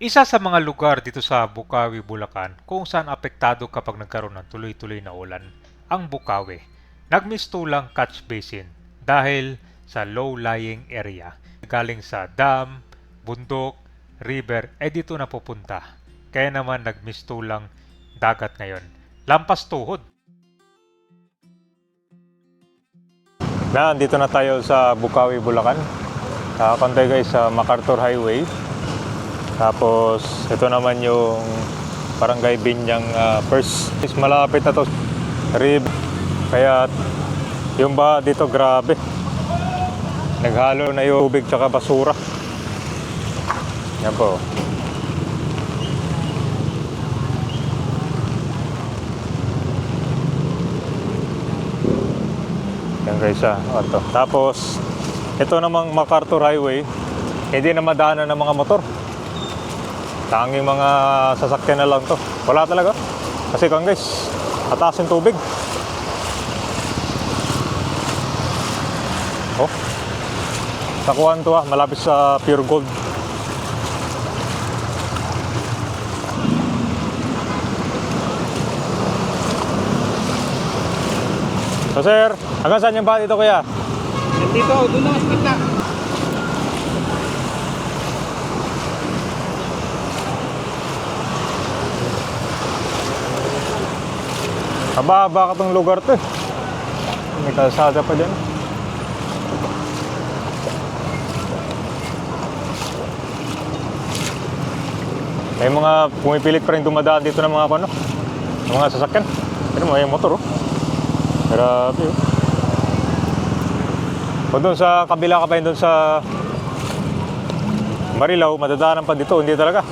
Isa sa mga lugar dito sa Bukawi, Bulacan kung saan apektado kapag nagkaroon ng tuloy-tuloy na ulan, ang Bukawi. Nagmistulang catch basin dahil sa low-lying area. Galing sa dam, bundok, river, dito napupunta. Kaya naman nagmistulang dagat ngayon. Lampas tuhod. Dito na tayo sa Bukawi, Bulacan. Kakakontay guys sa MacArthur Highway. Tapos ito naman yung Barangay Binyang first. Malapit na to rib. Kaya yung ba dito grabe. Naghalo na yung tubig tsaka basura. Yan po. Yan guys ito. Tapos ito namang MacArthur Highway, hindi na madaanan ng mga motor. Tanging mga sasakyan na lang to. Wala talaga. Kasi guys, mataas yung tubig. Oh. Takuan to malapit sa Pure Gold. So sir, hanggang saan yung ba dito kuya? Dito, doon na mas kita. Mababa ka tong lugar to eh. May kalsada pa dyan. May mga pumipilit pa rin dumadaan dito ng mga ng mga sasakyan. Pero may motor oh. Grabe oh. O doon sa kabila ka pa yun doon sa Marilao, madadaanan pa dito, hindi talaga.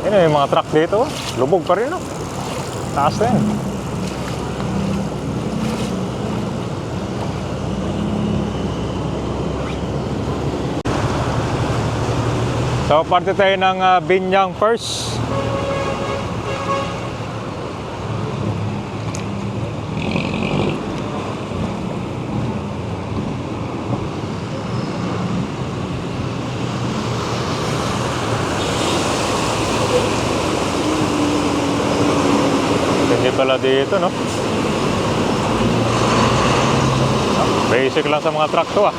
Yan yung mga truck dito, lubog pa rin oh. Taas na yan. So, parte tayo ng Binyang first. Hindi pala dito, no? Basic lang sa mga truck to,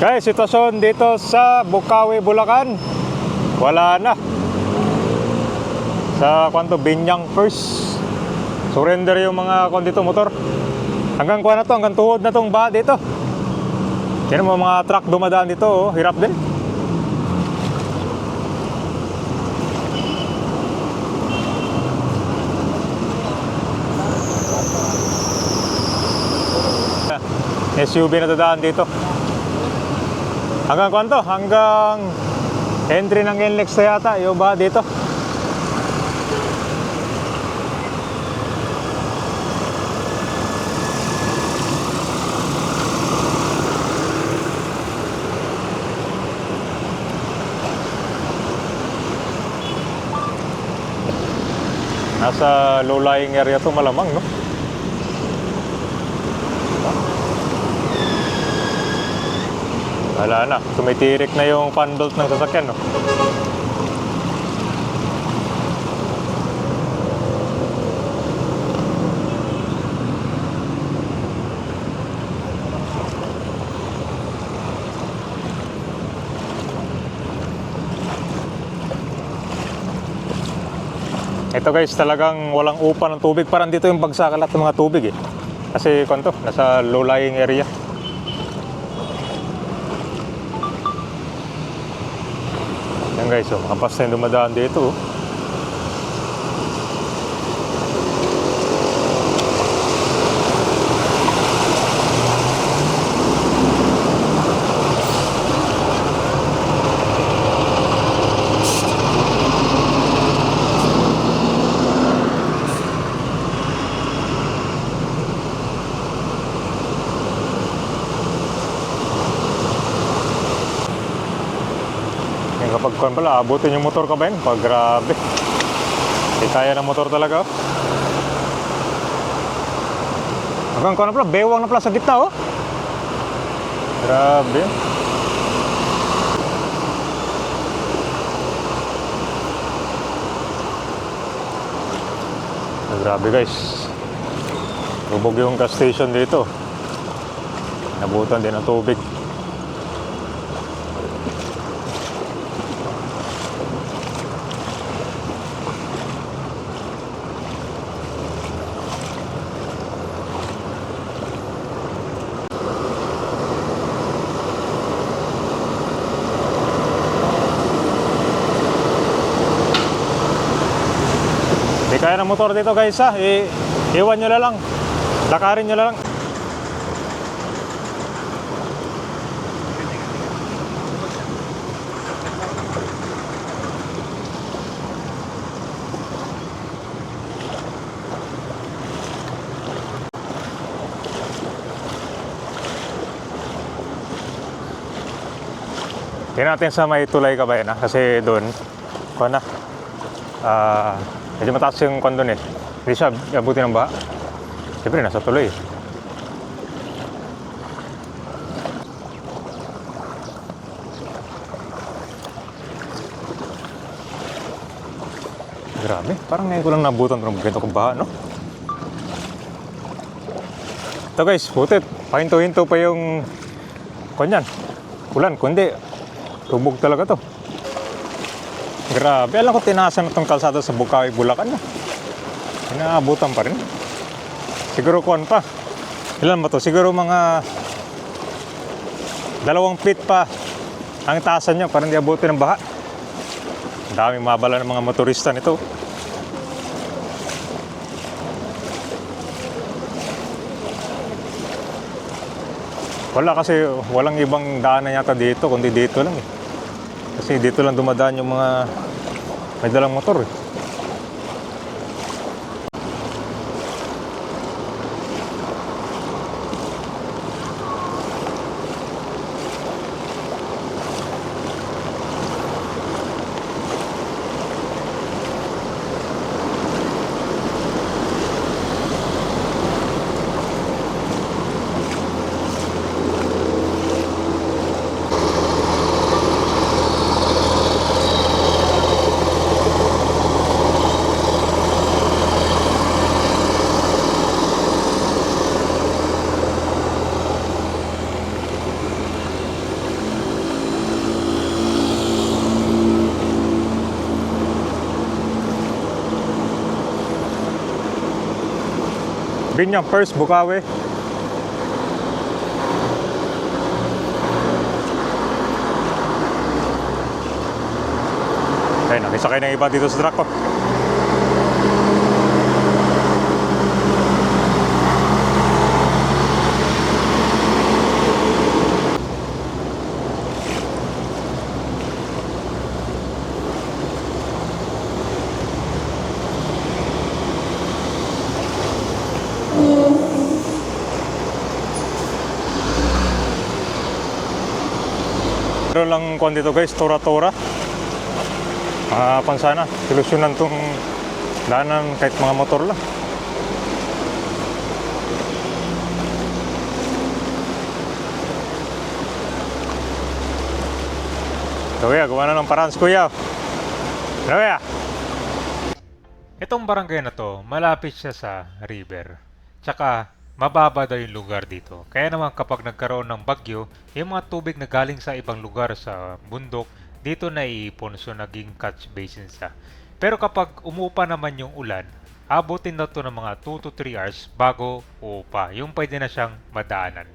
Guys, sitwasyon dito sa Bukawi, Bulacan. Wala na. Sa Binyang first. Surrender yung mga dito motor. Hanggang na to, hanggang tuhod na tong ba dito. Yan mo mga truck dumadaan dito, oh, hirap din. SUV na dadaan dito. Hanggang to? Hanggang entry ng NLEX na yata, yung ba dito? Nasa low-lying area to malamang, no? Wala na, tumitirik na yung fan belt ng sasakyan, no? Ito guys, talagang walang upa ng tubig. Parang dito yung bagsakalat ng mga tubig eh. Kasi nasa low-lying area. Yan guys, makapas na yung dumadaan dito. Kapag kuwan pala, abutin yung motor ka ba yun? Pag grabe. Hindi kaya ng motor talaga, oh. Hanggang kuwan na pala, bewang na pala sa gitna, oh. Grabe. Grabe guys. Lubog yung gas station dito. Nabutan din ng tubig. Di kaya ng motor dito guys ha. Iwan nyo na lang. Lakarin nyo na lang. Tingnan natin sa may tulay ka ba yan ha? Kasi doon, kuha na. Medyo mataas yung kwan doon eh. Hindi siya abuti ng baha. Siyempre, nasa tuloy eh. Grabe, parang ngayon ko lang nabutan ng ganito kong baha, no? Ito guys, butit. Pahinto-hinto pa yung kwan yan. Ulan, kundi tubog talaga to. Grabe, alam ko tinasan na itong kalsada sa Bukawi, Bulacan na. Inaabutan pa rin. Siguro kuwan pa. Ilan ba to? Siguro mga 2 feet pa ang taasan nyo para hindi abutin ng baha. Ang daming mabala ng mga motorista nito. Wala kasi walang ibang daanan yata dito kundi dito lang eh. Kasi dito lang dumadaan yung mga may dalang motor eh. Binyang First, Bukawi. Okay, nakisakay ng iba dito sa truck ko. Meron lang kuwan dito guys, tora-tora. Pansana, solusyonan tong daanan kahit mga motor lang. So kuya, gawa na ng parans kuya. Ano kuya? Itong barangay na to, malapit siya sa river. Tsaka mababa daw yung lugar dito. Kaya naman kapag nagkaroon ng bagyo, yung mga tubig na galing sa ibang lugar sa bundok, dito na iipon, so naging catch basin siya. Pero kapag umupa naman yung ulan, abutin na to ng mga 2 to 3 hours bago uupa. Yung pwede na siyang madaanan.